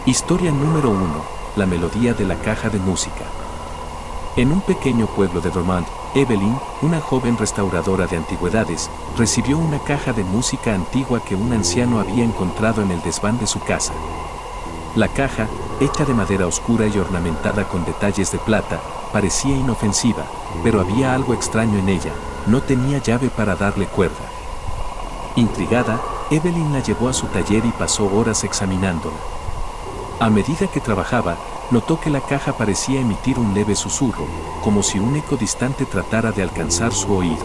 Historia número 1. La melodía de la caja de música. En un pequeño pueblo de Vermont, Evelyn, una joven restauradora de antigüedades, recibió una caja de música antigua que un anciano había encontrado en el desván de su casa. La caja, hecha de madera oscura y ornamentada con detalles de plata, parecía inofensiva, pero había algo extraño en ella, no tenía llave para darle cuerda. Intrigada, Evelyn la llevó a su taller y pasó horas examinándola. A medida que trabajaba, notó que la caja parecía emitir un leve susurro, como si un eco distante tratara de alcanzar su oído.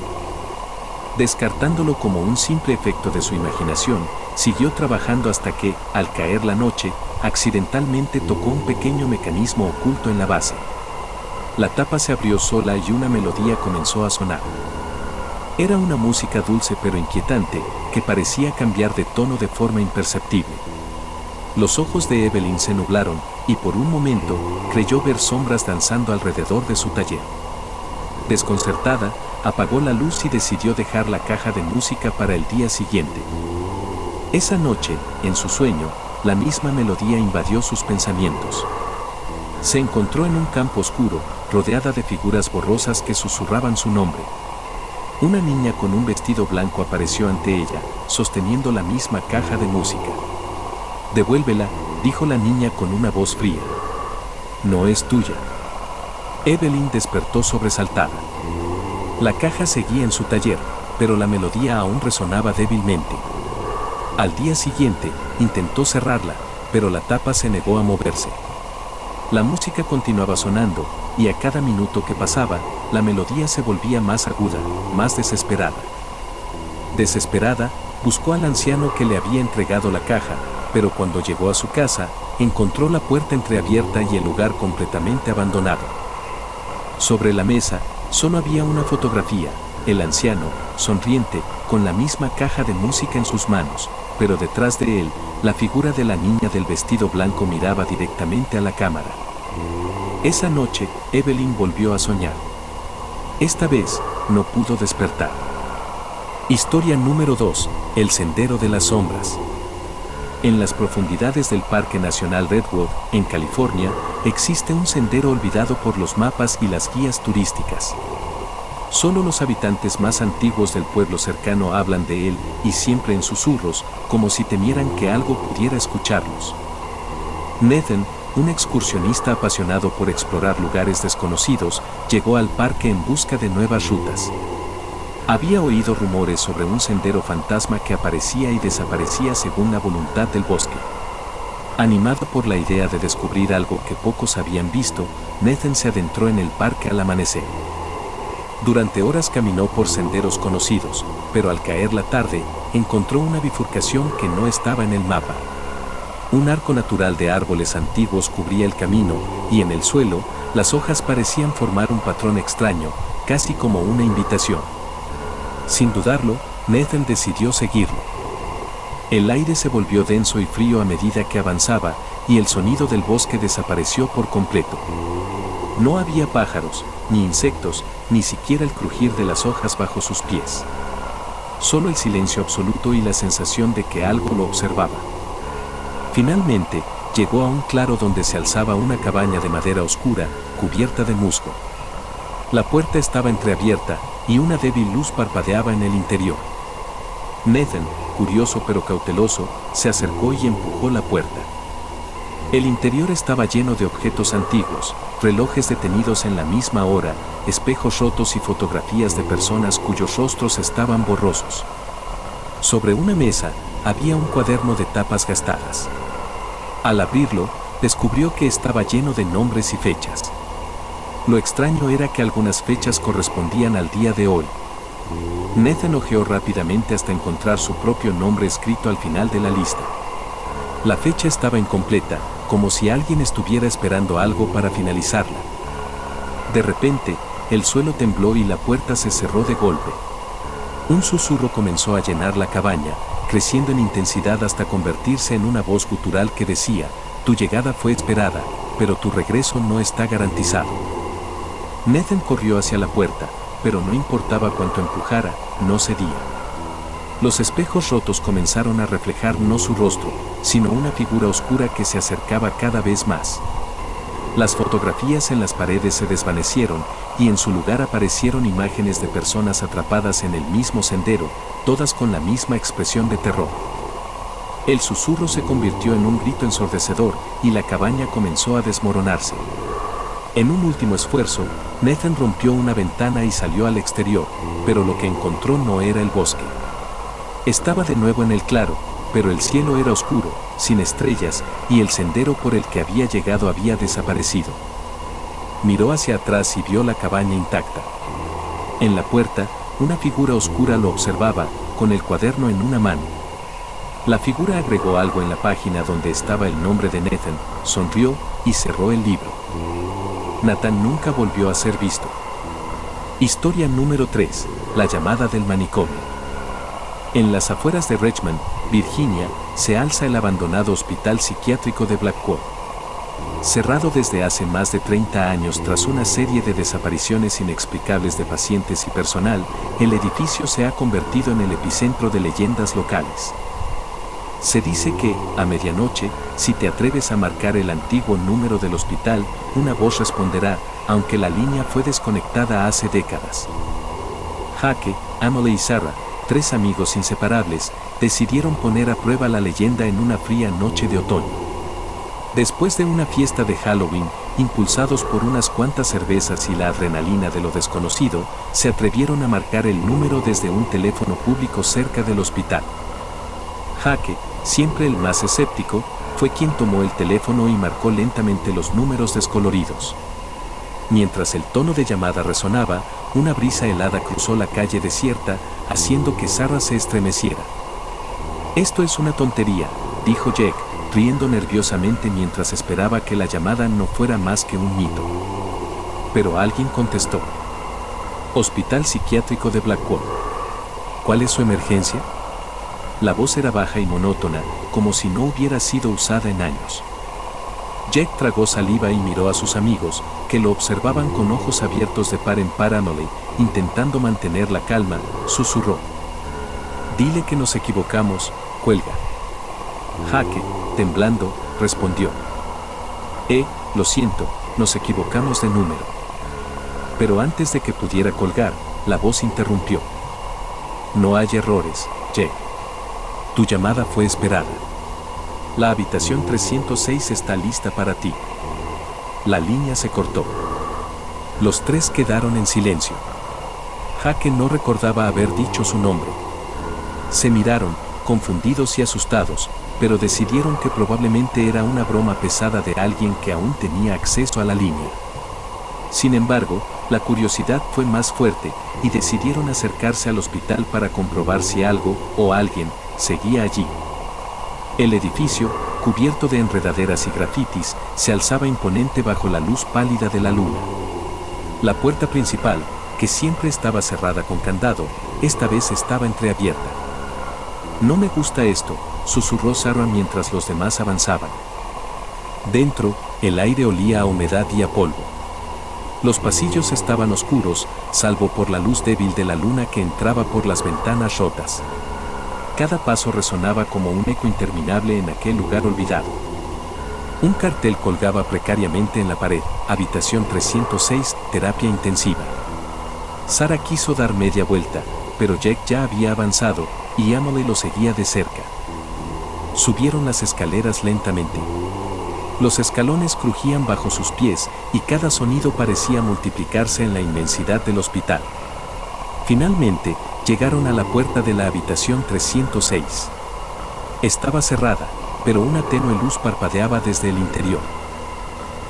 Descartándolo como un simple efecto de su imaginación, siguió trabajando hasta que, al caer la noche, accidentalmente tocó un pequeño mecanismo oculto en la base. La tapa se abrió sola y una melodía comenzó a sonar. Era una música dulce pero inquietante, que parecía cambiar de tono de forma imperceptible. Los ojos de Evelyn se nublaron, y por un momento, creyó ver sombras danzando alrededor de su taller. Desconcertada, apagó la luz y decidió dejar la caja de música para el día siguiente. Esa noche, en su sueño, la misma melodía invadió sus pensamientos. Se encontró en un campo oscuro, rodeada de figuras borrosas que susurraban su nombre. Una niña con un vestido blanco apareció ante ella, sosteniendo la misma caja de música. «Devuélvela», dijo la niña con una voz fría. «No es tuya». Evelyn despertó sobresaltada. La caja seguía en su taller, pero la melodía aún resonaba débilmente. Al día siguiente, intentó cerrarla, pero la tapa se negó a moverse. La música continuaba sonando, y a cada minuto que pasaba, la melodía se volvía más aguda, más desesperada. Desesperada, buscó al anciano que le había entregado la caja, pero cuando llegó a su casa, encontró la puerta entreabierta y el lugar completamente abandonado. Sobre la mesa, solo había una fotografía, el anciano, sonriente, con la misma caja de música en sus manos, pero detrás de él, la figura de la niña del vestido blanco miraba directamente a la cámara. Esa noche, Evelyn volvió a soñar. Esta vez, no pudo despertar. Historia número 2. El sendero de las sombras. En las profundidades del Parque Nacional Redwood, en California, existe un sendero olvidado por los mapas y las guías turísticas. Solo los habitantes más antiguos del pueblo cercano hablan de él, y siempre en susurros, como si temieran que algo pudiera escucharlos. Nathan, un excursionista apasionado por explorar lugares desconocidos, llegó al parque en busca de nuevas rutas. Había oído rumores sobre un sendero fantasma que aparecía y desaparecía según la voluntad del bosque. Animado por la idea de descubrir algo que pocos habían visto, Nathan se adentró en el parque al amanecer. Durante horas caminó por senderos conocidos, pero al caer la tarde, encontró una bifurcación que no estaba en el mapa. Un arco natural de árboles antiguos cubría el camino, y en el suelo, las hojas parecían formar un patrón extraño, casi como una invitación. Sin dudarlo, Nathan decidió seguirlo. El aire se volvió denso y frío a medida que avanzaba, y el sonido del bosque desapareció por completo. No había pájaros, ni insectos, ni siquiera el crujir de las hojas bajo sus pies. Solo el silencio absoluto y la sensación de que algo lo observaba. Finalmente, llegó a un claro donde se alzaba una cabaña de madera oscura, cubierta de musgo. La puerta estaba entreabierta, y una débil luz parpadeaba en el interior. Nathan, curioso pero cauteloso, se acercó y empujó la puerta. El interior estaba lleno de objetos antiguos, relojes detenidos en la misma hora, espejos rotos y fotografías de personas cuyos rostros estaban borrosos. Sobre una mesa, había un cuaderno de tapas gastadas. Al abrirlo, descubrió que estaba lleno de nombres y fechas. Lo extraño era que algunas fechas correspondían al día de hoy. Nathan hojeó rápidamente hasta encontrar su propio nombre escrito al final de la lista. La fecha estaba incompleta, como si alguien estuviera esperando algo para finalizarla. De repente, el suelo tembló y la puerta se cerró de golpe. Un susurro comenzó a llenar la cabaña, creciendo en intensidad hasta convertirse en una voz gutural que decía: «Tu llegada fue esperada, pero tu regreso no está garantizado». Nathan corrió hacia la puerta, pero no importaba cuánto empujara, no cedía. Los espejos rotos comenzaron a reflejar no su rostro, sino una figura oscura que se acercaba cada vez más. Las fotografías en las paredes se desvanecieron y en su lugar aparecieron imágenes de personas atrapadas en el mismo sendero, todas con la misma expresión de terror. El susurro se convirtió en un grito ensordecedor y la cabaña comenzó a desmoronarse. En un último esfuerzo, Nathan rompió una ventana y salió al exterior, pero lo que encontró no era el bosque. Estaba de nuevo en el claro, pero el cielo era oscuro, sin estrellas, y el sendero por el que había llegado había desaparecido. Miró hacia atrás y vio la cabaña intacta. En la puerta, una figura oscura lo observaba, con el cuaderno en una mano. La figura agregó algo en la página donde estaba el nombre de Nathan, sonrió y cerró el libro. Nathan nunca volvió a ser visto. Historia número 3. La llamada del manicomio. En las afueras de Richmond, Virginia, se alza el abandonado hospital psiquiátrico de Blackwood. Cerrado desde hace más de 30 años tras una serie de desapariciones inexplicables de pacientes y personal, el edificio se ha convertido en el epicentro de leyendas locales. Se dice que, a medianoche, si te atreves a marcar el antiguo número del hospital, una voz responderá, aunque la línea fue desconectada hace décadas. Jake, Emily y Sarah, tres amigos inseparables, decidieron poner a prueba la leyenda en una fría noche de otoño. Después de una fiesta de Halloween, impulsados por unas cuantas cervezas y la adrenalina de lo desconocido, se atrevieron a marcar el número desde un teléfono público cerca del hospital. Jake, siempre el más escéptico, fue quien tomó el teléfono y marcó lentamente los números descoloridos. Mientras el tono de llamada resonaba, una brisa helada cruzó la calle desierta, haciendo que Sarah se estremeciera. «Esto es una tontería», dijo Jack, riendo nerviosamente mientras esperaba que la llamada no fuera más que un mito. Pero alguien contestó. «Hospital Psiquiátrico de Blackwood. ¿Cuál es su emergencia?». La voz era baja y monótona, como si no hubiera sido usada en años. Jack tragó saliva y miró a sus amigos, que lo observaban con ojos abiertos de par en par. Emily, intentando mantener la calma, susurró. «Dile que nos equivocamos, cuelga». Jake, temblando, respondió. Lo siento, nos equivocamos de número». Pero antes de que pudiera colgar, la voz interrumpió. «No hay errores, Jack. Tu llamada fue esperada. La habitación 306 está lista para ti». La línea se cortó. Los tres quedaron en silencio. Jake no recordaba haber dicho su nombre. Se miraron, confundidos y asustados, pero decidieron que probablemente era una broma pesada de alguien que aún tenía acceso a la línea. Sin embargo, la curiosidad fue más fuerte y decidieron acercarse al hospital para comprobar si algo o alguien seguía allí. El edificio, cubierto de enredaderas y grafitis, se alzaba imponente bajo la luz pálida de la luna. La puerta principal, que siempre estaba cerrada con candado, esta vez estaba entreabierta. «No me gusta esto», susurró Sarah mientras los demás avanzaban. Dentro, el aire olía a humedad y a polvo. Los pasillos estaban oscuros, salvo por la luz débil de la luna que entraba por las ventanas rotas. Cada paso resonaba como un eco interminable en aquel lugar olvidado. Un cartel colgaba precariamente en la pared, habitación 306, terapia intensiva. Sarah quiso dar media vuelta, pero Jack ya había avanzado, y Emily lo seguía de cerca. Subieron las escaleras lentamente. Los escalones crujían bajo sus pies, y cada sonido parecía multiplicarse en la inmensidad del hospital. Finalmente, llegaron a la puerta de la habitación 306. Estaba cerrada, pero una tenue luz parpadeaba desde el interior.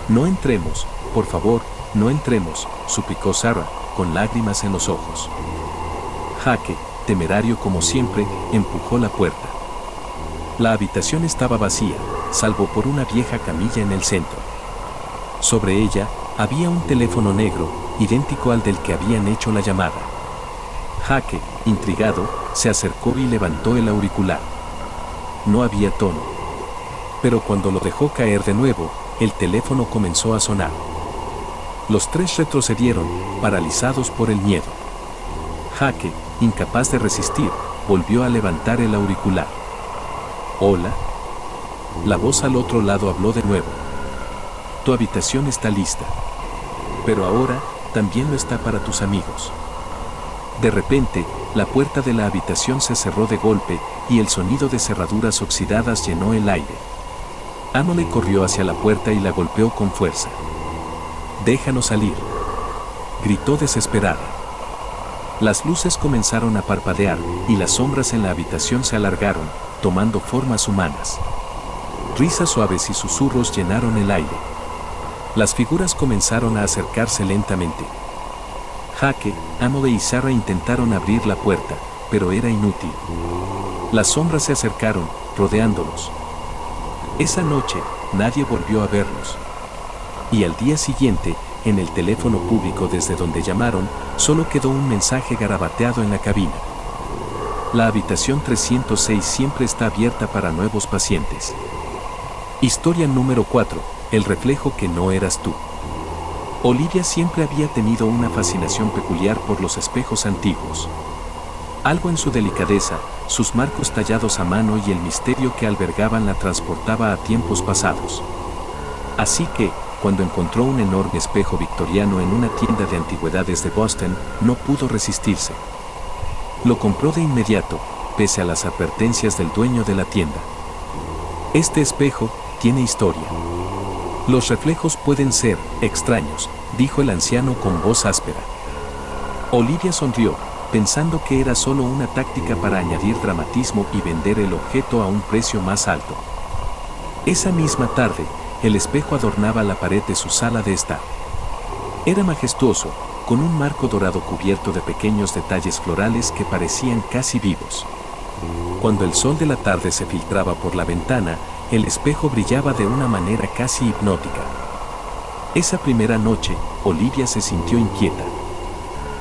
«No entremos, por favor, no entremos», suplicó Sarah, con lágrimas en los ojos. Jake, temerario como siempre, empujó la puerta. La habitación estaba vacía, salvo por una vieja camilla en el centro. Sobre ella, había un teléfono negro, idéntico al del que habían hecho la llamada. Jake, intrigado, se acercó y levantó el auricular. No había tono. Pero cuando lo dejó caer de nuevo, el teléfono comenzó a sonar. Los tres retrocedieron, paralizados por el miedo. Jake, incapaz de resistir, volvió a levantar el auricular. «Hola». La voz al otro lado habló de nuevo. «Tu habitación está lista. Pero ahora, también lo está para tus amigos». De repente, la puerta de la habitación se cerró de golpe y el sonido de cerraduras oxidadas llenó el aire. Emily corrió hacia la puerta y la golpeó con fuerza. «Déjanos salir», gritó desesperada. Las luces comenzaron a parpadear y las sombras en la habitación se alargaron, tomando formas humanas. Risas suaves y susurros llenaron el aire. Las figuras comenzaron a acercarse lentamente. Jake, Emily y Sarah intentaron abrir la puerta, pero era inútil. Las sombras se acercaron, rodeándolos. Esa noche, nadie volvió a verlos. Y al día siguiente, en el teléfono público desde donde llamaron, solo quedó un mensaje garabateado en la cabina. La habitación 306 siempre está abierta para nuevos pacientes. Historia número 4. El reflejo que no eras tú. Olivia siempre había tenido una fascinación peculiar por los espejos antiguos. Algo en su delicadeza, sus marcos tallados a mano y el misterio que albergaban la transportaba a tiempos pasados. Así que, cuando encontró un enorme espejo victoriano en una tienda de antigüedades de Boston, no pudo resistirse. Lo compró de inmediato, pese a las advertencias del dueño de la tienda. Este espejo tiene historia. Los reflejos pueden ser extraños, dijo el anciano con voz áspera. Olivia sonrió, pensando que era solo una táctica para añadir dramatismo y vender el objeto a un precio más alto. Esa misma tarde, el espejo adornaba la pared de su sala de estar. Era majestuoso, con un marco dorado cubierto de pequeños detalles florales que parecían casi vivos. Cuando el sol de la tarde se filtraba por la ventana, el espejo brillaba de una manera casi hipnótica. Esa primera noche, Olivia se sintió inquieta.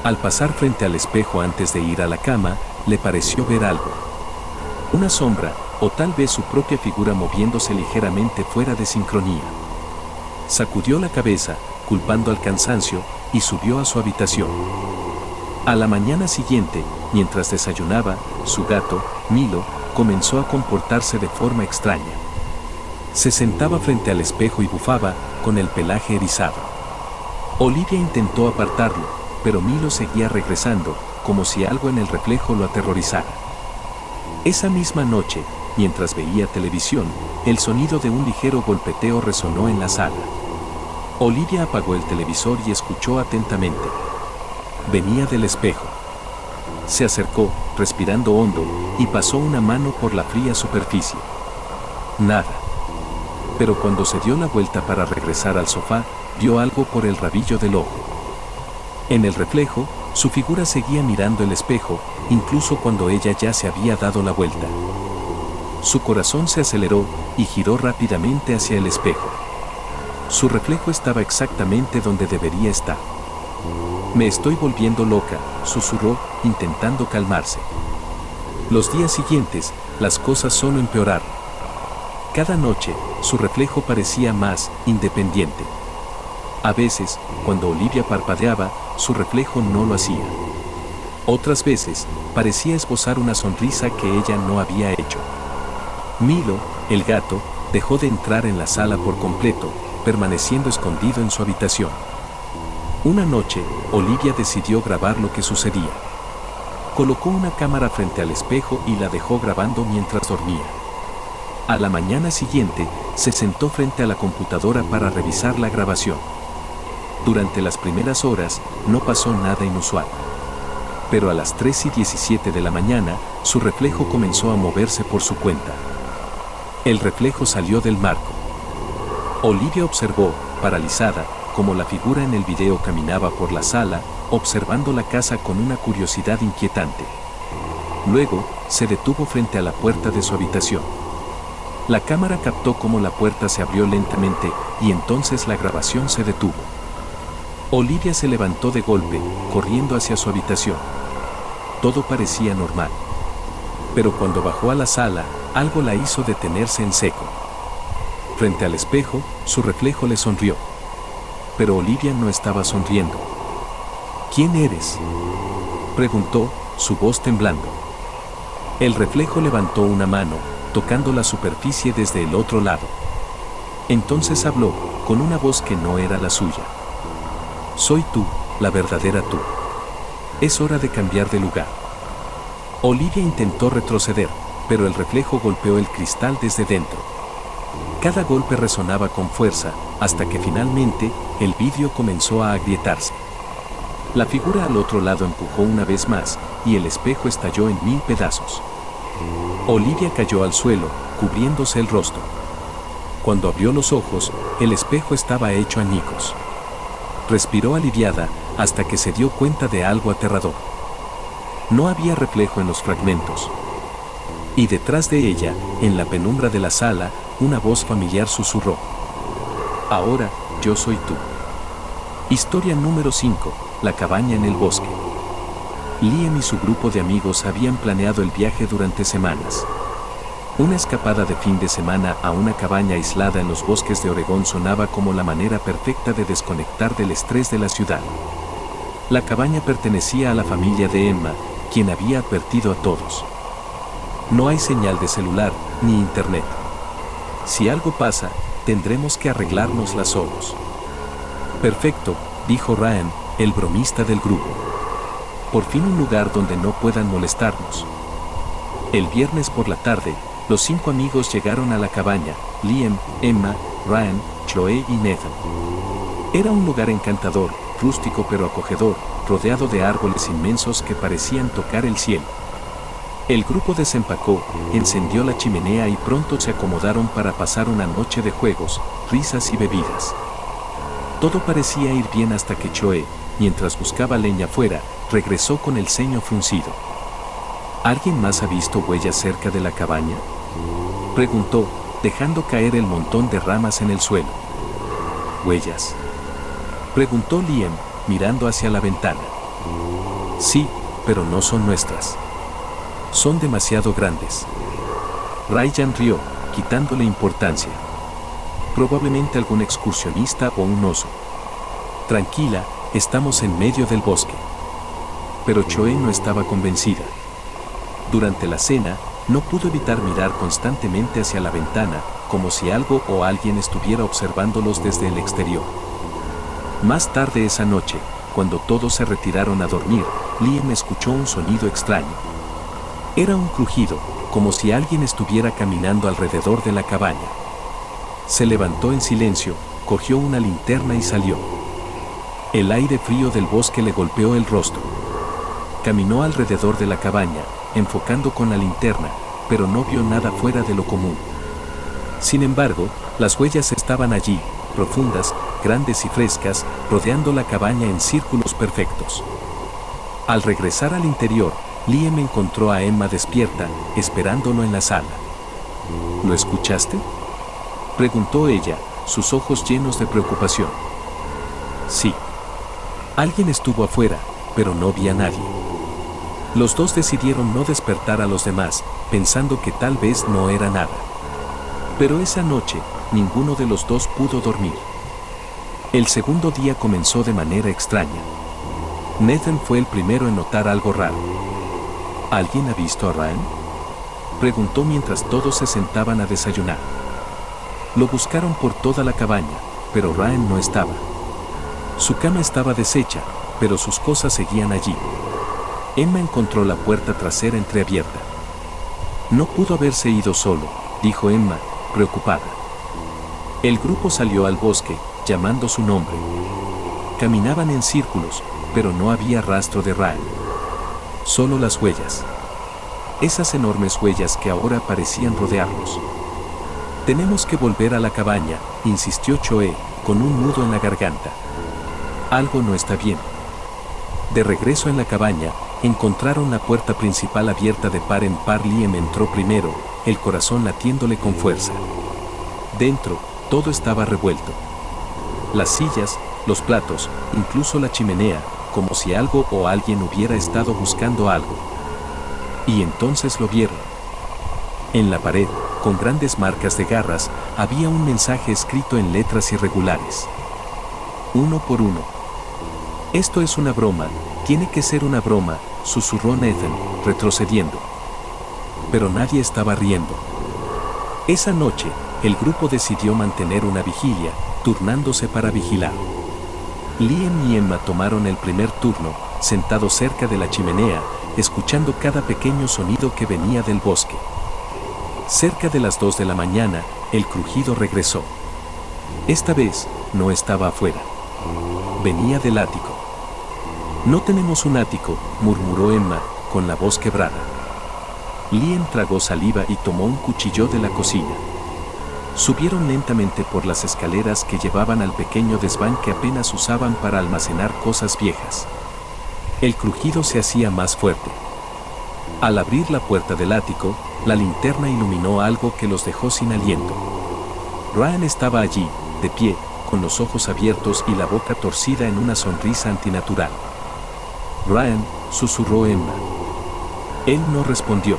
Al pasar frente al espejo antes de ir a la cama, le pareció ver algo. Una sombra, o tal vez su propia figura moviéndose ligeramente fuera de sincronía. Sacudió la cabeza, culpando al cansancio, y subió a su habitación. A la mañana siguiente, mientras desayunaba, su gato, Milo, comenzó a comportarse de forma extraña. Se sentaba frente al espejo y bufaba, con el pelaje erizado. Olivia intentó apartarlo, pero Milo seguía regresando, como si algo en el reflejo lo aterrorizara. Esa misma noche, mientras veía televisión, el sonido de un ligero golpeteo resonó en la sala. Olivia apagó el televisor y escuchó atentamente. Venía del espejo. Se acercó, respirando hondo, y pasó una mano por la fría superficie. Nada. Pero cuando se dio la vuelta para regresar al sofá, vio algo por el rabillo del ojo. En el reflejo, su figura seguía mirando el espejo, incluso cuando ella ya se había dado la vuelta. Su corazón se aceleró y giró rápidamente hacia el espejo. Su reflejo estaba exactamente donde debería estar. «Me estoy volviendo loca», susurró, intentando calmarse. Los días siguientes, las cosas solo empeoraron. Cada noche, su reflejo parecía más independiente. A veces, cuando Olivia parpadeaba, su reflejo no lo hacía. Otras veces, parecía esbozar una sonrisa que ella no había hecho. Milo, el gato, dejó de entrar en la sala por completo, permaneciendo escondido en su habitación. Una noche, Olivia decidió grabar lo que sucedía. Colocó una cámara frente al espejo y la dejó grabando mientras dormía. A la mañana siguiente, se sentó frente a la computadora para revisar la grabación. Durante las primeras horas, no pasó nada inusual. Pero a las 3:17 de la mañana, su reflejo comenzó a moverse por su cuenta. El reflejo salió del marco. Olivia observó, paralizada, cómo la figura en el video caminaba por la sala, observando la casa con una curiosidad inquietante. Luego, se detuvo frente a la puerta de su habitación. La cámara captó cómo la puerta se abrió lentamente, y entonces la grabación se detuvo. Olivia se levantó de golpe, corriendo hacia su habitación. Todo parecía normal. Pero cuando bajó a la sala, algo la hizo detenerse en seco. Frente al espejo, su reflejo le sonrió. Pero Olivia no estaba sonriendo. «¿Quién eres?», preguntó, su voz temblando. El reflejo levantó una mano, tocando la superficie desde el otro lado. Entonces habló, con una voz que no era la suya. Soy tú, la verdadera tú. Es hora de cambiar de lugar. Olivia intentó retroceder, pero el reflejo golpeó el cristal desde dentro. Cada golpe resonaba con fuerza, hasta que finalmente, el vidrio comenzó a agrietarse. La figura al otro lado empujó una vez más, y el espejo estalló en 1000 pedazos. Olivia cayó al suelo, cubriéndose el rostro. Cuando abrió los ojos, el espejo estaba hecho añicos. Respiró aliviada, hasta que se dio cuenta de algo aterrador. No había reflejo en los fragmentos. Y detrás de ella, en la penumbra de la sala, una voz familiar susurró. Ahora, yo soy tú. Historia número 5, la cabaña en el bosque. Liam y su grupo de amigos habían planeado el viaje durante semanas. Una escapada de fin de semana a una cabaña aislada en los bosques de Oregón sonaba como la manera perfecta de desconectar del estrés de la ciudad. La cabaña pertenecía a la familia de Emma, quien había advertido a todos. No hay señal de celular, ni internet. Si algo pasa, tendremos que arreglárnosla solos. Perfecto, dijo Ryan, el bromista del grupo. Por fin un lugar donde no puedan molestarnos. El viernes por la tarde, los 5 amigos llegaron a la cabaña: Liam, Emma, Ryan, Chloe y Nathan. Era un lugar encantador, rústico pero acogedor, rodeado de árboles inmensos que parecían tocar el cielo. El grupo desempacó, encendió la chimenea y pronto se acomodaron para pasar una noche de juegos, risas y bebidas. Todo parecía ir bien hasta que Chloe, mientras buscaba leña afuera, regresó con el ceño fruncido. ¿Alguien más ha visto huellas cerca de la cabaña?, preguntó, dejando caer el montón de ramas en el suelo. ¿Huellas?, preguntó Liam, mirando hacia la ventana. Sí, pero no son nuestras. Son demasiado grandes. Ryan rió, quitándole importancia. Probablemente algún excursionista o un oso. Tranquila, estamos en medio del bosque. Pero Chloe no estaba convencida. Durante la cena, no pudo evitar mirar constantemente hacia la ventana, como si algo o alguien estuviera observándolos desde el exterior. Más tarde esa noche, cuando todos se retiraron a dormir, Liam escuchó un sonido extraño. Era un crujido, como si alguien estuviera caminando alrededor de la cabaña. Se levantó en silencio, cogió una linterna y salió. El aire frío del bosque le golpeó el rostro. Caminó alrededor de la cabaña, enfocando con la linterna, pero no vio nada fuera de lo común. Sin embargo, las huellas estaban allí, profundas, grandes y frescas, rodeando la cabaña en círculos perfectos. Al regresar al interior, Liam encontró a Emma despierta, esperándolo en la sala. ¿Lo escuchaste?, preguntó ella, sus ojos llenos de preocupación. Sí. Alguien estuvo afuera, pero no vi a nadie. Los dos decidieron no despertar a los demás, pensando que tal vez no era nada. Pero esa noche, ninguno de los dos pudo dormir. El segundo día comenzó de manera extraña. Nathan fue el primero en notar algo raro. ¿Alguien ha visto a Ryan?, preguntó mientras todos se sentaban a desayunar. Lo buscaron por toda la cabaña, pero Ryan no estaba. Su cama estaba deshecha, pero sus cosas seguían allí. Emma encontró la puerta trasera entreabierta. No pudo haberse ido solo, dijo Emma, preocupada. El grupo salió al bosque, llamando su nombre. Caminaban en círculos, pero no había rastro de Ryan. Solo las huellas. Esas enormes huellas que ahora parecían rodearlos. Tenemos que volver a la cabaña, insistió Chloe, con un nudo en la garganta. Algo no está bien. De regreso en la cabaña, encontraron la puerta principal abierta de par en par. Liam entró primero, el corazón latiéndole con fuerza. Dentro, todo estaba revuelto. Las sillas, los platos, incluso la chimenea, como si algo o alguien hubiera estado buscando algo. Y entonces lo vieron. En la pared, con grandes marcas de garras, había un mensaje escrito en letras irregulares. 1 por 1. Esto es una broma, tiene que ser una broma, susurró Nathan, retrocediendo. pero nadie estaba riendo. Esa noche, el grupo decidió mantener una vigilia, turnándose para vigilar. Liam y Emma tomaron el primer turno, sentados cerca de la chimenea, escuchando cada pequeño sonido que venía del bosque. Cerca de las 2 de la mañana, el crujido regresó. Esta vez, no estaba afuera. Venía del ático. «No tenemos un ático», murmuró Emma, con la voz quebrada. Liam tragó saliva y tomó un cuchillo de la cocina. Subieron lentamente por las escaleras que llevaban al pequeño desván que apenas usaban para almacenar cosas viejas. El crujido se hacía más fuerte. Al abrir la puerta del ático, la linterna iluminó algo que los dejó sin aliento. Ryan estaba allí, de pie, con los ojos abiertos y la boca torcida en una sonrisa antinatural. «Ryan», susurró Emma. Él no respondió.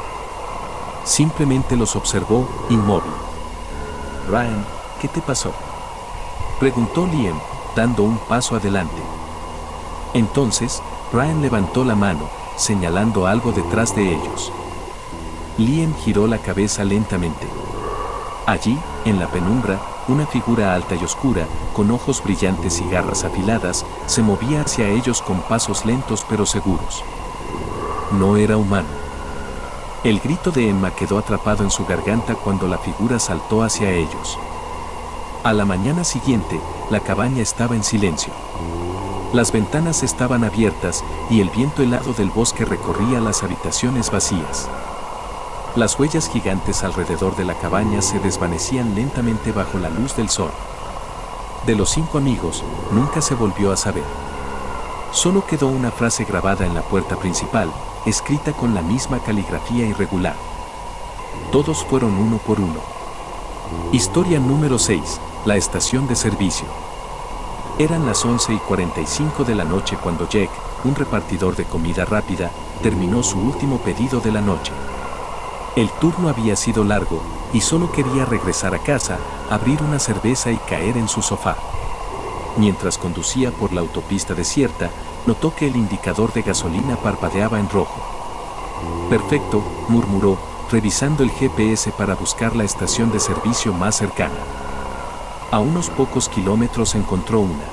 Simplemente los observó, inmóvil. «Ryan, ¿qué te pasó?», preguntó Liam, dando un paso adelante. Entonces, Ryan levantó la mano, señalando algo detrás de ellos. Liam giró la cabeza lentamente. Allí, en la penumbra, una figura alta y oscura, con ojos brillantes y garras afiladas, se movía hacia ellos con pasos lentos pero seguros. No era humano. El grito de Emma quedó atrapado en su garganta cuando la figura saltó hacia ellos. A la mañana siguiente, la cabaña estaba en silencio. Las ventanas estaban abiertas y el viento helado del bosque recorría las habitaciones vacías. Las huellas gigantes alrededor de la cabaña se desvanecían lentamente bajo la luz del sol. De los 5 amigos, nunca se volvió a saber. Solo quedó una frase grabada en la puerta principal, escrita con la misma caligrafía irregular. Todos fueron uno por uno. Historia número 6, la estación de servicio. Eran las 11:45 de la noche cuando Jack, un repartidor de comida rápida, terminó su último pedido de la noche. El turno había sido largo, y solo quería regresar a casa, abrir una cerveza y caer en su sofá. Mientras conducía por la autopista desierta, notó que el indicador de gasolina parpadeaba en rojo. «Perfecto», murmuró, revisando el GPS para buscar la estación de servicio más cercana. A unos pocos kilómetros encontró una.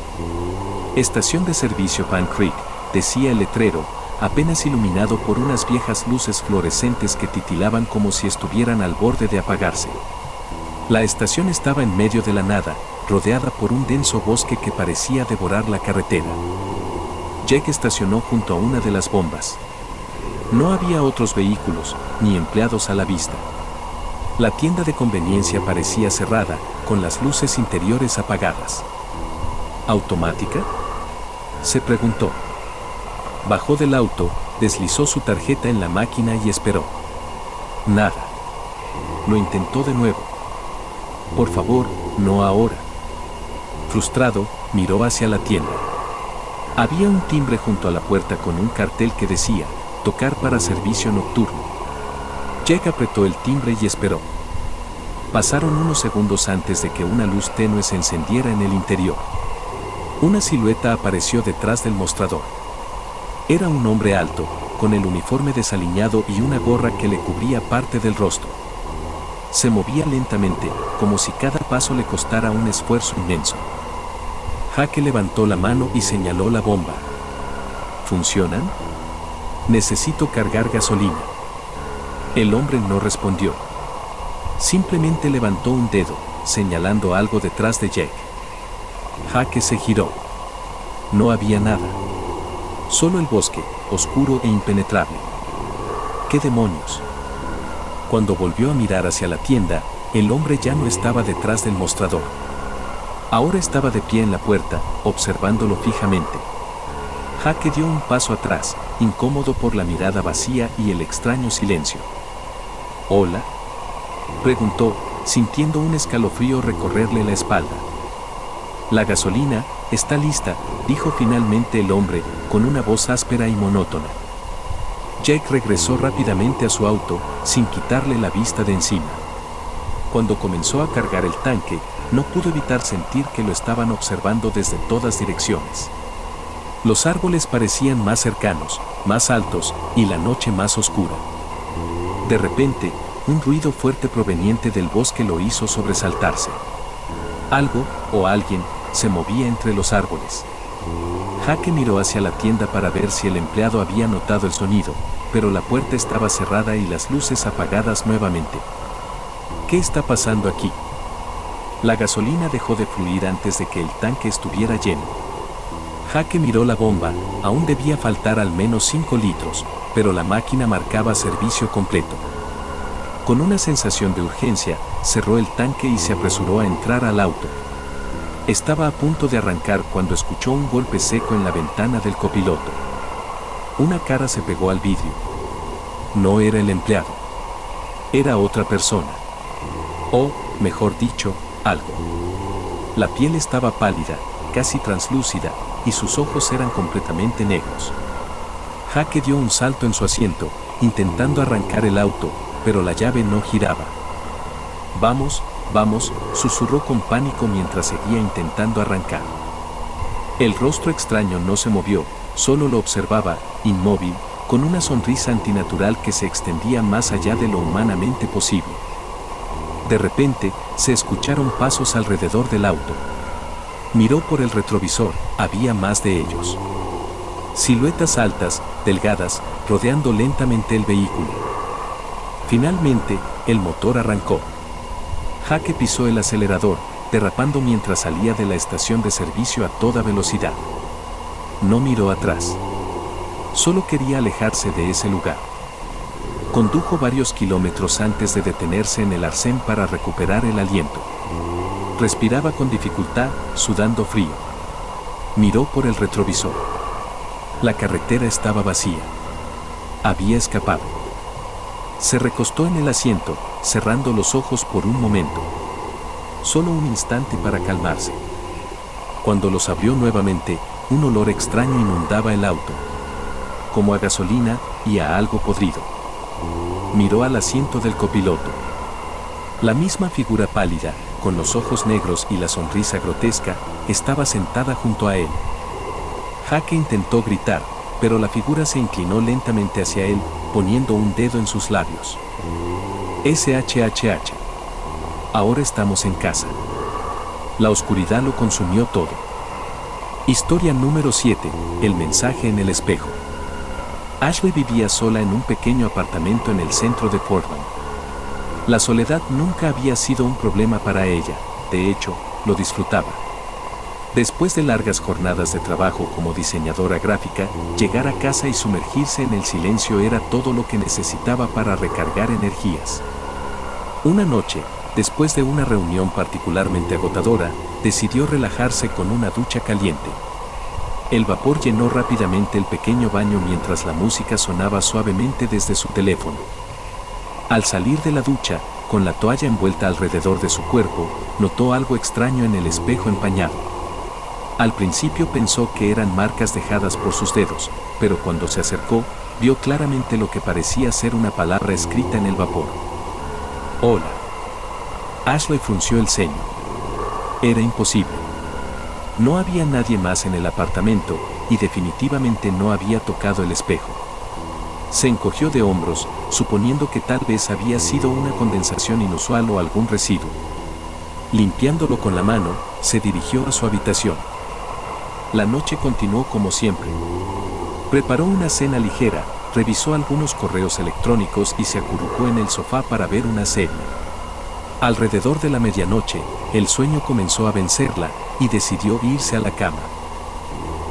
«Estación de servicio Pan Creek», decía el letrero, apenas iluminado por unas viejas luces fluorescentes que titilaban como si estuvieran al borde de apagarse. La estación estaba en medio de la nada, rodeada por un denso bosque que parecía devorar la carretera. Jack estacionó junto a una de las bombas. No había otros vehículos, ni empleados a la vista. La tienda de conveniencia parecía cerrada, con las luces interiores apagadas. ¿Automática?, se preguntó. Bajó del auto, deslizó su tarjeta en la máquina y esperó. Nada. Lo intentó de nuevo. «Por favor, no ahora». Frustrado, miró hacia la tienda. Había un timbre junto a la puerta con un cartel que decía, «Tocar para servicio nocturno». Jack apretó el timbre y esperó. Pasaron unos segundos antes de que una luz tenue se encendiera en el interior. Una silueta apareció detrás del mostrador. Era un hombre alto, con el uniforme desaliñado y una gorra que le cubría parte del rostro. Se movía lentamente, como si cada paso le costara un esfuerzo inmenso. Jack levantó la mano y señaló la bomba. ¿Funcionan? Necesito cargar gasolina. El hombre no respondió. Simplemente levantó un dedo, señalando algo detrás de Jack. Jack se giró. No había nada. Solo el bosque, oscuro e impenetrable. ¿Qué demonios? Cuando volvió a mirar hacia la tienda, el hombre ya no estaba detrás del mostrador. Ahora estaba de pie en la puerta, observándolo fijamente. Jack dio un paso atrás, incómodo por la mirada vacía y el extraño silencio. «¿Hola?», preguntó, sintiendo un escalofrío recorrerle la espalda. «La gasolina está lista», dijo finalmente el hombre, con una voz áspera y monótona. Jack regresó rápidamente a su auto, sin quitarle la vista de encima. Cuando comenzó a cargar el tanque, no pudo evitar sentir que lo estaban observando desde todas direcciones. Los árboles parecían más cercanos, más altos, y la noche más oscura. De repente, un ruido fuerte proveniente del bosque lo hizo sobresaltarse. Algo, o alguien, se movía entre los árboles. Jake miró hacia la tienda para ver si el empleado había notado el sonido, pero la puerta estaba cerrada y las luces apagadas nuevamente. ¿Qué está pasando aquí? La gasolina dejó de fluir antes de que el tanque estuviera lleno. Jake miró la bomba, aún debía faltar al menos 5 litros, pero la máquina marcaba servicio completo. Con una sensación de urgencia, cerró el tanque y se apresuró a entrar al auto. Estaba a punto de arrancar cuando escuchó un golpe seco en la ventana del copiloto. Una cara se pegó al vidrio. No era el empleado. Era otra persona. O, mejor dicho, algo. La piel estaba pálida, casi translúcida, y sus ojos eran completamente negros. Jake dio un salto en su asiento, intentando arrancar el auto, pero la llave no giraba. «Vamos, vamos», susurró con pánico mientras seguía intentando arrancar. El rostro extraño no se movió, solo lo observaba, inmóvil, con una sonrisa antinatural que se extendía más allá de lo humanamente posible. De repente, se escucharon pasos alrededor del auto. Miró por el retrovisor, había más de ellos. Siluetas altas, delgadas, rodeando lentamente el vehículo. Finalmente, el motor arrancó. Jake pisó el acelerador, derrapando mientras salía de la estación de servicio a toda velocidad. No miró atrás. Solo quería alejarse de ese lugar. Condujo varios kilómetros antes de detenerse en el arcén para recuperar el aliento. Respiraba con dificultad, sudando frío. Miró por el retrovisor. La carretera estaba vacía. Había escapado. Se recostó en el asiento, cerrando los ojos por un momento. Solo un instante para calmarse. Cuando los abrió nuevamente, un olor extraño inundaba el auto. Como a gasolina y a algo podrido. Miró al asiento del copiloto. La misma figura pálida, con los ojos negros y la sonrisa grotesca, estaba sentada junto a él. Jake intentó gritar, pero la figura se inclinó lentamente hacia él, poniendo un dedo en sus labios. SHHH. Ahora estamos en casa. La oscuridad lo consumió todo. Historia número 7. El mensaje en el espejo. Ashley vivía sola en un pequeño apartamento en el centro de Portland. La soledad nunca había sido un problema para ella, de hecho, lo disfrutaba. Después de largas jornadas de trabajo como diseñadora gráfica, llegar a casa y sumergirse en el silencio era todo lo que necesitaba para recargar energías. Una noche, después de una reunión particularmente agotadora, decidió relajarse con una ducha caliente. El vapor llenó rápidamente el pequeño baño mientras la música sonaba suavemente desde su teléfono. Al salir de la ducha, con la toalla envuelta alrededor de su cuerpo, notó algo extraño en el espejo empañado. Al principio pensó que eran marcas dejadas por sus dedos, pero cuando se acercó, vio claramente lo que parecía ser una palabra escrita en el vapor. «Hola». Ashley frunció el ceño. Era imposible. No había nadie más en el apartamento, y definitivamente no había tocado el espejo. Se encogió de hombros, suponiendo que tal vez había sido una condensación inusual o algún residuo. Limpiándolo con la mano, se dirigió a su habitación. La noche continuó como siempre. Preparó una cena ligera, revisó algunos correos electrónicos y se acurrucó en el sofá para ver una serie. Alrededor de la medianoche, el sueño comenzó a vencerla y decidió irse a la cama.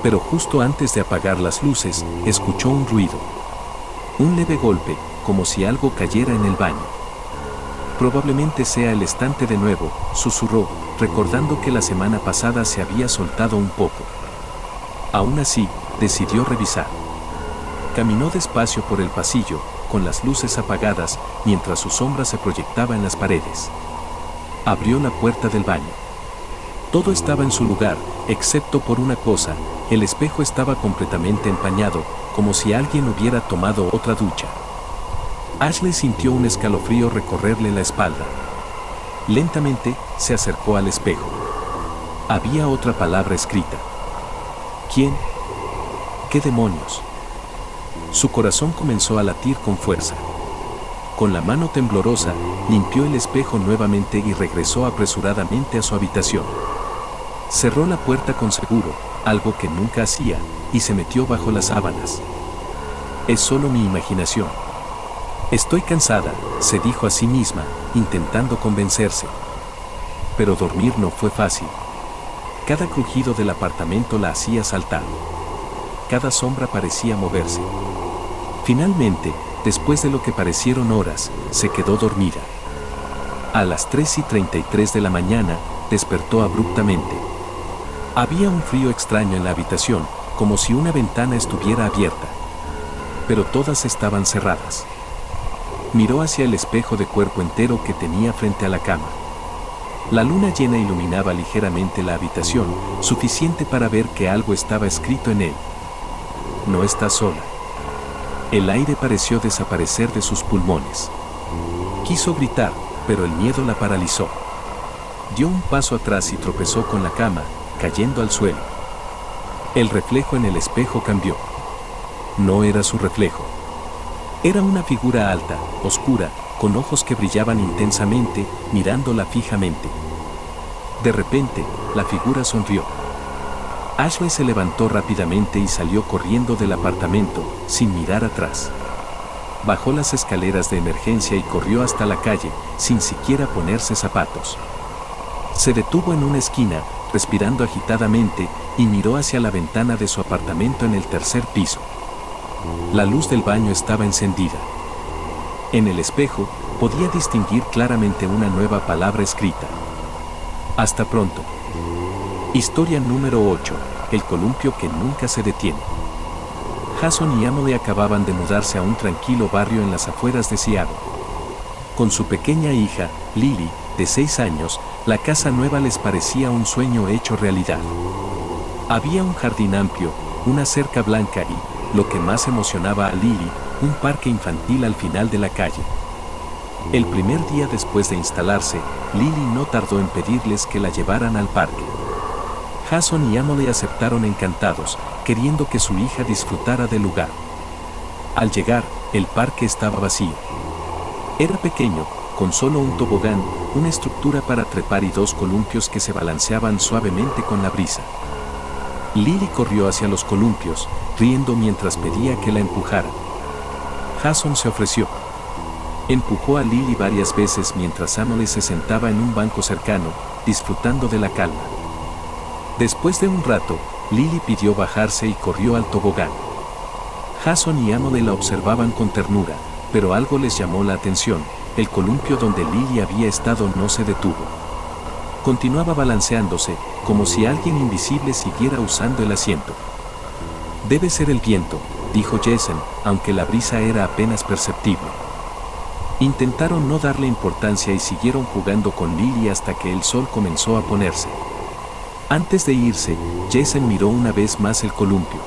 Pero justo antes de apagar las luces, escuchó un ruido. Un leve golpe, como si algo cayera en el baño. Probablemente sea el estante de nuevo, susurró, recordando que la semana pasada se había soltado un poco. Aún así, decidió revisar. Caminó despacio por el pasillo, con las luces apagadas, mientras su sombra se proyectaba en las paredes. Abrió la puerta del baño. Todo estaba en su lugar, excepto por una cosa, el espejo estaba completamente empañado, como si alguien hubiera tomado otra ducha. Ashley sintió un escalofrío recorrerle la espalda. Lentamente, se acercó al espejo. Había otra palabra escrita. ¿Quién? ¿Qué demonios? Su corazón comenzó a latir con fuerza. Con la mano temblorosa, limpió el espejo nuevamente y regresó apresuradamente a su habitación. Cerró la puerta con seguro, algo que nunca hacía, y se metió bajo las sábanas. Es solo mi imaginación. Estoy cansada, se dijo a sí misma, intentando convencerse. Pero dormir no fue fácil. Cada crujido del apartamento la hacía saltar. Cada sombra parecía moverse. Finalmente, después de lo que parecieron horas, se quedó dormida. A las 3:33 de la mañana, despertó abruptamente. Había un frío extraño en la habitación, como si una ventana estuviera abierta. Pero todas estaban cerradas. Miró hacia el espejo de cuerpo entero que tenía frente a la cama. La luna llena iluminaba ligeramente la habitación, suficiente para ver que algo estaba escrito en él. No estás sola. El aire pareció desaparecer de sus pulmones. Quiso gritar, pero el miedo la paralizó. Dio un paso atrás y tropezó con la cama, cayendo al suelo. El reflejo en el espejo cambió. No era su reflejo. Era una figura alta, oscura, con ojos que brillaban intensamente, mirándola fijamente. De repente, la figura sonrió. Ashley se levantó rápidamente y salió corriendo del apartamento, sin mirar atrás. Bajó las escaleras de emergencia y corrió hasta la calle, sin siquiera ponerse zapatos. Se detuvo en una esquina, respirando agitadamente, y miró hacia la ventana de su apartamento en el tercer piso. La luz del baño estaba encendida. En el espejo, podía distinguir claramente una nueva palabra escrita. Hasta pronto. Historia número 8. El columpio que nunca se detiene. Jason y Emily acababan de mudarse a un tranquilo barrio en las afueras de Seattle. Con su pequeña hija, Lily, de 6 años, la casa nueva les parecía un sueño hecho realidad. Había un jardín amplio, una cerca blanca y, lo que más emocionaba a Lily, un parque infantil al final de la calle. El primer día después de instalarse, Lily no tardó en pedirles que la llevaran al parque. Jason y Emily aceptaron encantados, queriendo que su hija disfrutara del lugar. Al llegar, el parque estaba vacío. Era pequeño, con solo un tobogán, una estructura para trepar y 2 columpios que se balanceaban suavemente con la brisa. Lily corrió hacia los columpios, riendo mientras pedía que la empujaran. Jason se ofreció. Empujó a Lily varias veces mientras Emily se sentaba en un banco cercano, disfrutando de la calma. Después de un rato, Lily pidió bajarse y corrió al tobogán. Jason y Emily la observaban con ternura, pero algo les llamó la atención: el columpio donde Lily había estado no se detuvo. Continuaba balanceándose, como si alguien invisible siguiera usando el asiento. Debe ser el viento, dijo Jason, aunque la brisa era apenas perceptible. Intentaron no darle importancia y siguieron jugando con Lily hasta que el sol comenzó a ponerse. Antes de irse, Jason miró una vez más el columpio.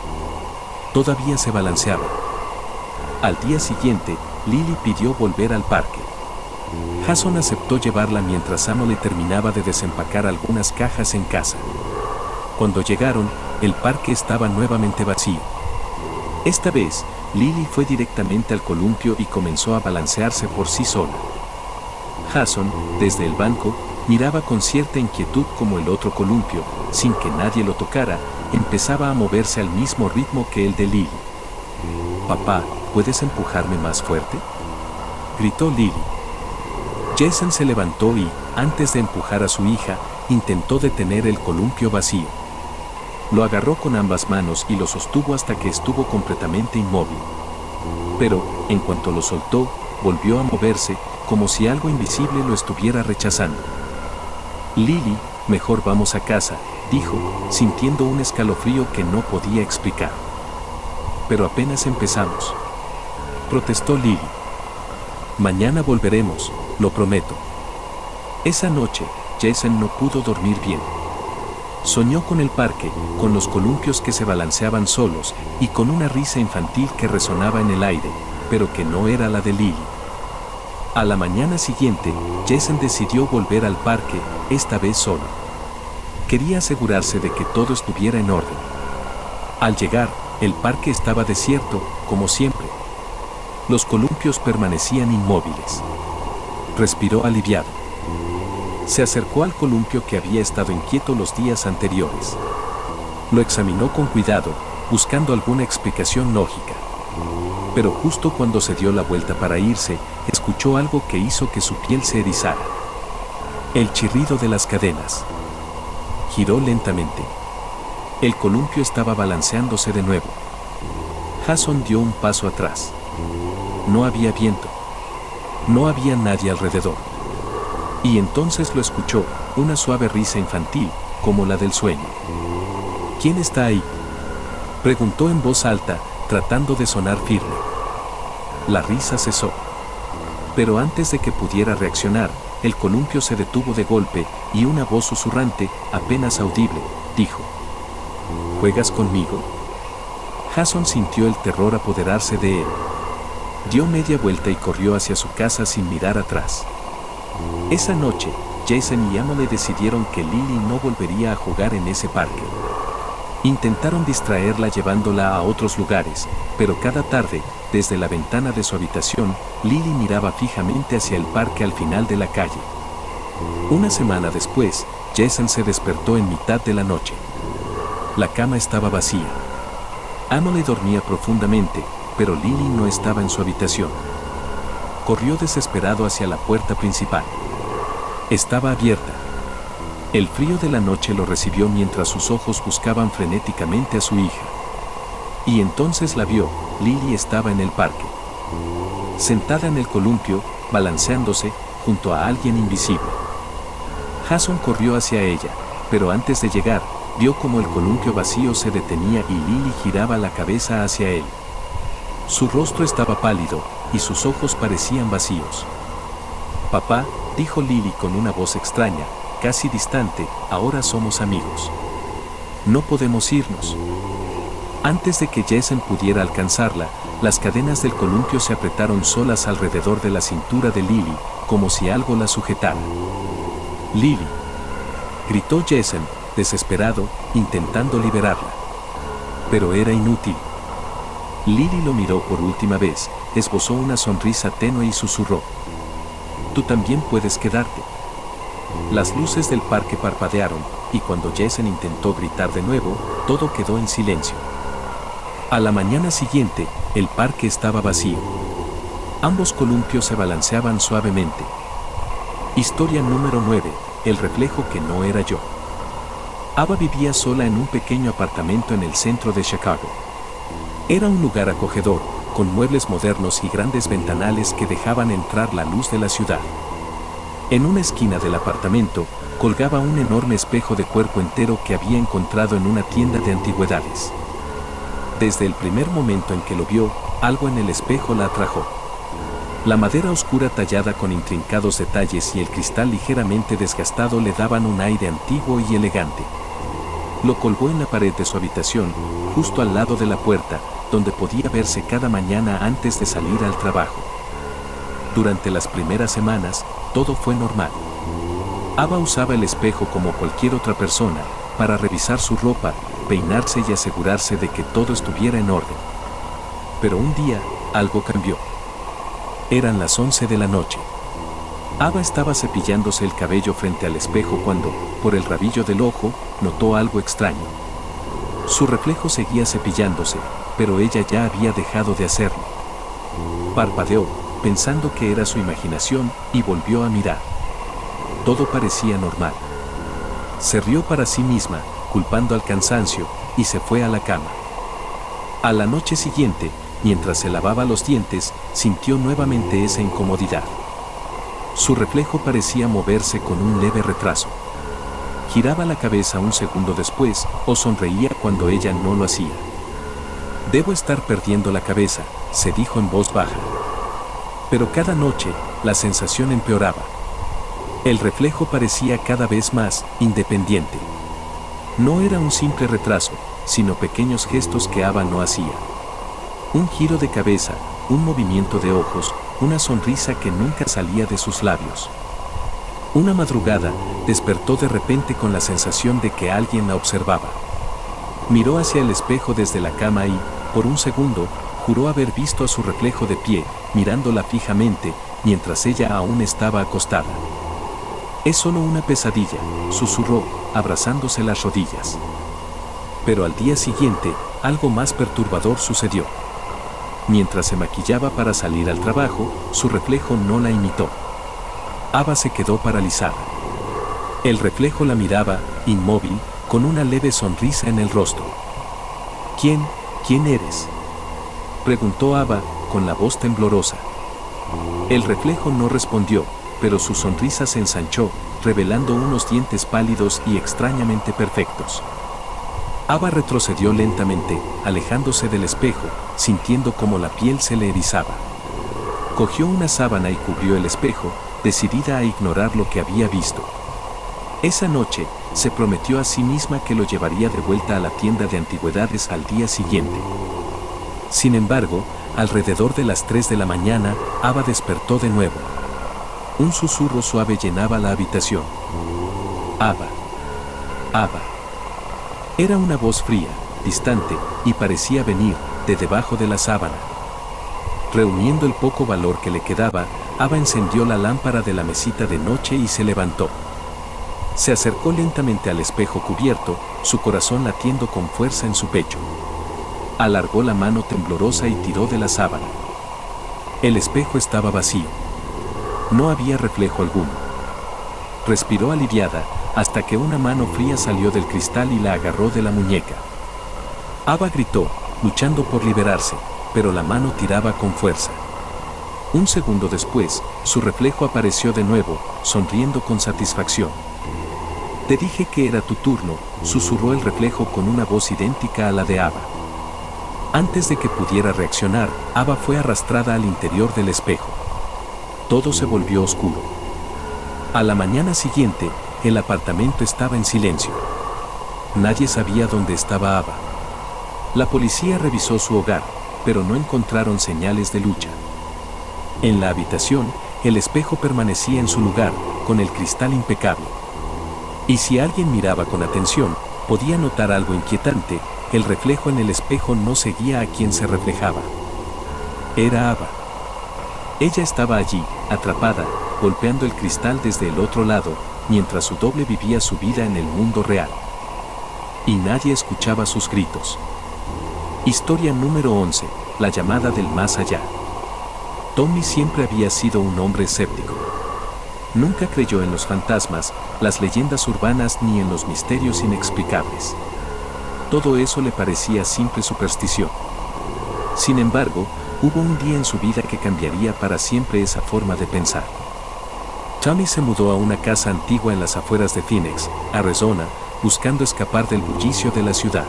Todavía se balanceaba. Al día siguiente, Lily pidió volver al parque. Jason aceptó llevarla mientras Emily terminaba de desempacar algunas cajas en casa. Cuando llegaron, el parque estaba nuevamente vacío. Esta vez, Lily fue directamente al columpio y comenzó a balancearse por sí sola. Jason, desde el banco, miraba con cierta inquietud como el otro columpio, sin que nadie lo tocara, empezaba a moverse al mismo ritmo que el de Lily. «Papá, ¿puedes empujarme más fuerte?», gritó Lily. Jason se levantó y, antes de empujar a su hija, intentó detener el columpio vacío. Lo agarró con ambas manos y lo sostuvo hasta que estuvo completamente inmóvil. Pero, en cuanto lo soltó, volvió a moverse, como si algo invisible lo estuviera rechazando. «Lily, mejor vamos a casa», dijo, sintiendo un escalofrío que no podía explicar. «Pero apenas empezamos», protestó Lily. «Mañana volveremos, lo prometo». Esa noche, Jason no pudo dormir bien. Soñó con el parque, con los columpios que se balanceaban solos, y con una risa infantil que resonaba en el aire, pero que no era la de Lily. A la mañana siguiente, Jason decidió volver al parque, esta vez solo. Quería asegurarse de que todo estuviera en orden. Al llegar, el parque estaba desierto, como siempre. Los columpios permanecían inmóviles. Respiró aliviado. Se acercó al columpio que había estado inquieto los días anteriores. Lo examinó con cuidado, buscando alguna explicación lógica. Pero justo cuando se dio la vuelta para irse, escuchó algo que hizo que su piel se erizara. El chirrido de las cadenas. Giró lentamente. El columpio estaba balanceándose de nuevo. Jason dio un paso atrás. No había viento. No había nadie alrededor. Y entonces lo escuchó, una suave risa infantil, como la del sueño. ¿Quién está ahí?, preguntó en voz alta, tratando de sonar firme. La risa cesó. Pero antes de que pudiera reaccionar, el columpio se detuvo de golpe y una voz susurrante, apenas audible, dijo: ¿Juegas conmigo? Jason sintió el terror apoderarse de él. Dio media vuelta y corrió hacia su casa sin mirar atrás. Esa noche, Jason y Emily decidieron que Lily no volvería a jugar en ese parque. Intentaron distraerla llevándola a otros lugares, pero cada tarde, desde la ventana de su habitación, Lily miraba fijamente hacia el parque al final de la calle. Una semana después, Jason se despertó en mitad de la noche. La cama estaba vacía. Emily dormía profundamente, pero Lily no estaba en su habitación. Corrió desesperado hacia la puerta principal. Estaba abierta. El frío de la noche lo recibió mientras sus ojos buscaban frenéticamente a su hija. Y entonces la vio. Lily estaba en el parque, sentada en el columpio, balanceándose, junto a alguien invisible. Jason corrió hacia ella, pero antes de llegar, vio como el columpio vacío se detenía y Lily giraba la cabeza hacia él. Su rostro estaba pálido, y sus ojos parecían vacíos. «Papá», dijo Lily con una voz extraña, casi distante, «ahora somos amigos. No podemos irnos». Antes de que Jason pudiera alcanzarla, las cadenas del columpio se apretaron solas alrededor de la cintura de Lily, como si algo la sujetara. «Lily», gritó Jason, desesperado, intentando liberarla. Pero era inútil. Lily lo miró por última vez, esbozó una sonrisa tenue y susurró: «Tú también puedes quedarte». Las luces del parque parpadearon, y cuando Jason intentó gritar de nuevo, todo quedó en silencio. A la mañana siguiente, el parque estaba vacío. Ambos columpios se balanceaban suavemente. Historia número 9, el reflejo que no era yo. Ava vivía sola en un pequeño apartamento en el centro de Chicago. Era un lugar acogedor, con muebles modernos y grandes ventanales que dejaban entrar la luz de la ciudad. En una esquina del apartamento, colgaba un enorme espejo de cuerpo entero que había encontrado en una tienda de antigüedades. Desde el primer momento en que lo vio, algo en el espejo la atrajo. La madera oscura tallada con intrincados detalles y el cristal ligeramente desgastado le daban un aire antiguo y elegante. Lo colgó en la pared de su habitación, justo al lado de la puerta, donde podía verse cada mañana antes de salir al trabajo. Durante las primeras semanas, todo fue normal. Ava usaba el espejo como cualquier otra persona, para revisar su ropa, peinarse y asegurarse de que todo estuviera en orden. Pero un día, algo cambió. Eran las 11 de la noche. Ava estaba cepillándose el cabello frente al espejo cuando, por el rabillo del ojo, notó algo extraño. Su reflejo seguía cepillándose, pero ella ya había dejado de hacerlo. Parpadeó, pensando que era su imaginación, y volvió a mirar. Todo parecía normal. Se rió para sí misma, culpando al cansancio, y se fue a la cama. A la noche siguiente, mientras se lavaba los dientes, sintió nuevamente esa incomodidad. Su reflejo parecía moverse con un leve retraso. Giraba la cabeza un segundo después, o sonreía cuando ella no lo hacía. «Debo estar perdiendo la cabeza», se dijo en voz baja. Pero cada noche, la sensación empeoraba. El reflejo parecía cada vez más independiente. No era un simple retraso, sino pequeños gestos que Ava no hacía. Un giro de cabeza, un movimiento de ojos, una sonrisa que nunca salía de sus labios. Una madrugada, despertó de repente con la sensación de que alguien la observaba. Miró hacia el espejo desde la cama y, por un segundo, juró haber visto a su reflejo de pie, mirándola fijamente, mientras ella aún estaba acostada. «Es solo una pesadilla», susurró, abrazándose las rodillas. Pero al día siguiente, algo más perturbador sucedió. Mientras se maquillaba para salir al trabajo, su reflejo no la imitó. Ava se quedó paralizada. El reflejo la miraba, inmóvil, con una leve sonrisa en el rostro. ¿Quién eres?», preguntó Ava, con la voz temblorosa. El reflejo no respondió, pero su sonrisa se ensanchó, revelando unos dientes pálidos y extrañamente perfectos. Ava retrocedió lentamente, alejándose del espejo, sintiendo cómo la piel se le erizaba. Cogió una sábana y cubrió el espejo, decidida a ignorar lo que había visto. Esa noche, se prometió a sí misma que lo llevaría de vuelta a la tienda de antigüedades al día siguiente. Sin embargo, alrededor de las 3 de la mañana, Ava despertó de nuevo. Un susurro suave llenaba la habitación. «Ava. Ava». Era una voz fría, distante, y parecía venir de debajo de la sábana. Reuniendo el poco valor que le quedaba, Ava encendió la lámpara de la mesita de noche y se levantó. Se acercó lentamente al espejo cubierto, su corazón latiendo con fuerza en su pecho. Alargó la mano temblorosa y tiró de la sábana. El espejo estaba vacío. No había reflejo alguno. Respiró aliviada, hasta que una mano fría salió del cristal y la agarró de la muñeca. Ava gritó, luchando por liberarse, pero la mano tiraba con fuerza. Un segundo después, su reflejo apareció de nuevo, sonriendo con satisfacción. «Te dije que era tu turno», susurró el reflejo con una voz idéntica a la de Ava. Antes de que pudiera reaccionar, Ava fue arrastrada al interior del espejo. Todo se volvió oscuro. A la mañana siguiente, el apartamento estaba en silencio. Nadie sabía dónde estaba Ava. La policía revisó su hogar, pero no encontraron señales de lucha. En la habitación, el espejo permanecía en su lugar, con el cristal impecable. Y si alguien miraba con atención, podía notar algo inquietante: el reflejo en el espejo no seguía a quien se reflejaba. Era Ava. Ella estaba allí, atrapada, golpeando el cristal desde el otro lado, mientras su doble vivía su vida en el mundo real. Y nadie escuchaba sus gritos. Historia número 11, la llamada del más allá. Tommy siempre había sido un hombre escéptico. Nunca creyó en los fantasmas, las leyendas urbanas ni en los misterios inexplicables. Todo eso le parecía simple superstición. Sin embargo, hubo un día en su vida que cambiaría para siempre esa forma de pensar. Tommy se mudó a una casa antigua en las afueras de Phoenix, Arizona, buscando escapar del bullicio de la ciudad.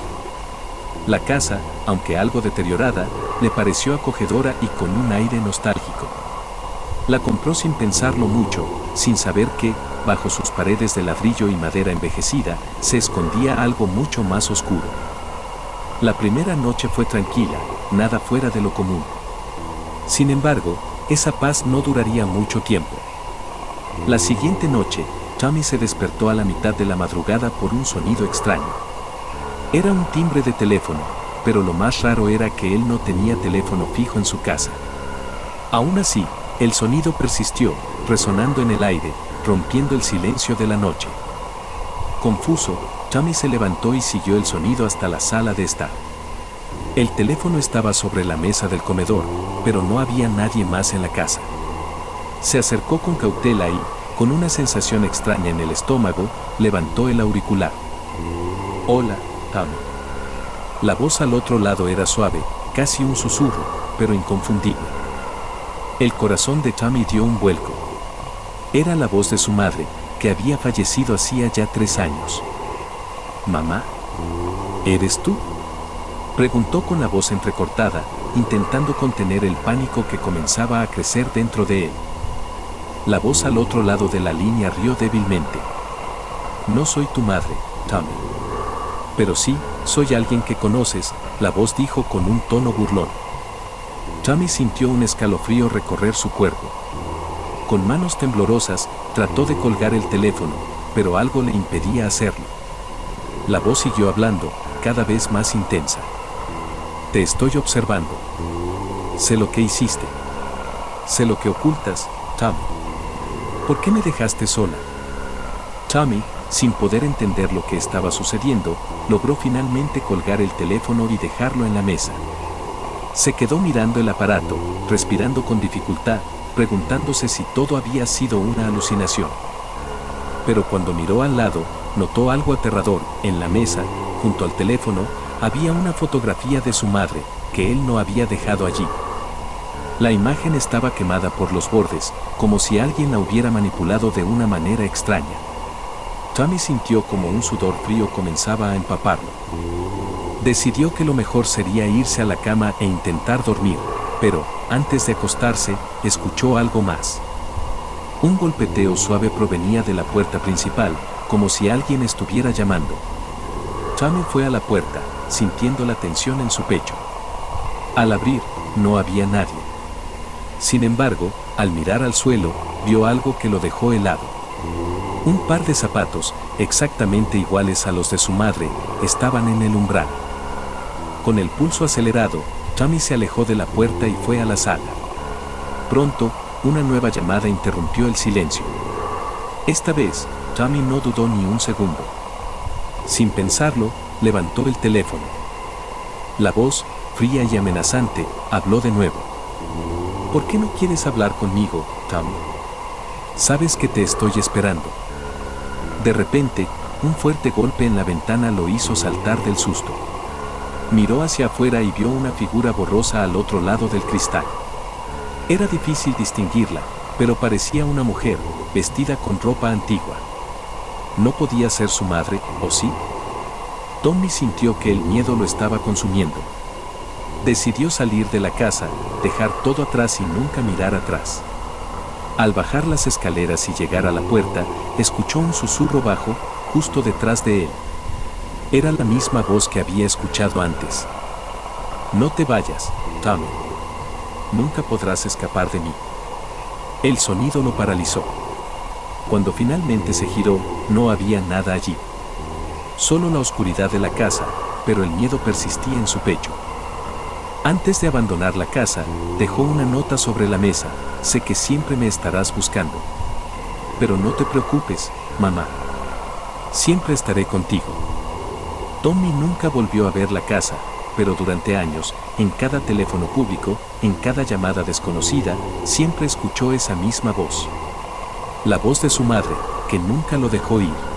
La casa, aunque algo deteriorada, le pareció acogedora y con un aire nostálgico. La compró sin pensarlo mucho, sin saber que, bajo sus paredes de ladrillo y madera envejecida, se escondía algo mucho más oscuro. La primera noche fue tranquila, nada fuera de lo común. Sin embargo, esa paz no duraría mucho tiempo. La siguiente noche, Tommy se despertó a la mitad de la madrugada por un sonido extraño. Era un timbre de teléfono, pero lo más raro era que él no tenía teléfono fijo en su casa. Aún así, el sonido persistió, resonando en el aire, rompiendo el silencio de la noche. Confuso, Tommy se levantó y siguió el sonido hasta la sala de estar. El teléfono estaba sobre la mesa del comedor, pero no había nadie más en la casa. Se acercó con cautela y, con una sensación extraña en el estómago, levantó el auricular. «Hola, Tommy». La voz al otro lado era suave, casi un susurro, pero inconfundible. El corazón de Tommy dio un vuelco. Era la voz de su madre, que había fallecido hacía ya 3 años. «Mamá, ¿eres tú?», preguntó con la voz entrecortada, intentando contener el pánico que comenzaba a crecer dentro de él. La voz al otro lado de la línea rió débilmente. «No soy tu madre, Tommy». «Pero sí, soy alguien que conoces», la voz dijo con un tono burlón. Tommy sintió un escalofrío recorrer su cuerpo. Con manos temblorosas, trató de colgar el teléfono, pero algo le impedía hacerlo. La voz siguió hablando, cada vez más intensa. Te estoy observando. Sé lo que hiciste. Sé lo que ocultas, Tommy. ¿Por qué me dejaste sola? Tommy, sin poder entender lo que estaba sucediendo, logró finalmente colgar el teléfono y dejarlo en la mesa. Se quedó mirando el aparato, respirando con dificultad, preguntándose si todo había sido una alucinación. Pero cuando miró al lado, notó algo aterrador. En la mesa, junto al teléfono, había una fotografía de su madre, que él no había dejado allí. La imagen estaba quemada por los bordes, como si alguien la hubiera manipulado de una manera extraña. Tommy sintió como un sudor frío comenzaba a empaparlo. Decidió que lo mejor sería irse a la cama e intentar dormir, pero, antes de acostarse, escuchó algo más. Un golpeteo suave provenía de la puerta principal, como si alguien estuviera llamando. Tommy fue a la puerta, sintiendo la tensión en su pecho. Al abrir, no había nadie. Sin embargo, al mirar al suelo, vio algo que lo dejó helado. Un par de zapatos, exactamente iguales a los de su madre, estaban en el umbral. Con el pulso acelerado, Tommy se alejó de la puerta y fue a la sala. Pronto, una nueva llamada interrumpió el silencio. Esta vez, Tommy no dudó ni un segundo. Sin pensarlo, levantó el teléfono. La voz, fría y amenazante, habló de nuevo. ¿Por qué no quieres hablar conmigo, Tommy? Sabes que te estoy esperando. De repente, un fuerte golpe en la ventana lo hizo saltar del susto. Miró hacia afuera y vio una figura borrosa al otro lado del cristal. Era difícil distinguirla, pero parecía una mujer, vestida con ropa antigua. ¿No podía ser su madre, o sí? Tommy sintió que el miedo lo estaba consumiendo. Decidió salir de la casa, dejar todo atrás y nunca mirar atrás. Al bajar las escaleras y llegar a la puerta, escuchó un susurro bajo, justo detrás de él. Era la misma voz que había escuchado antes. No te vayas, Tommy. Nunca podrás escapar de mí. El sonido lo paralizó. Cuando finalmente se giró, no había nada allí. Solo la oscuridad de la casa, pero el miedo persistía en su pecho. Antes de abandonar la casa, dejó una nota sobre la mesa. Sé que siempre me estarás buscando. Pero no te preocupes, mamá. Siempre estaré contigo. Tommy nunca volvió a ver la casa, pero durante años, en cada teléfono público, en cada llamada desconocida, siempre escuchó esa misma voz. La voz de su madre, que nunca lo dejó ir.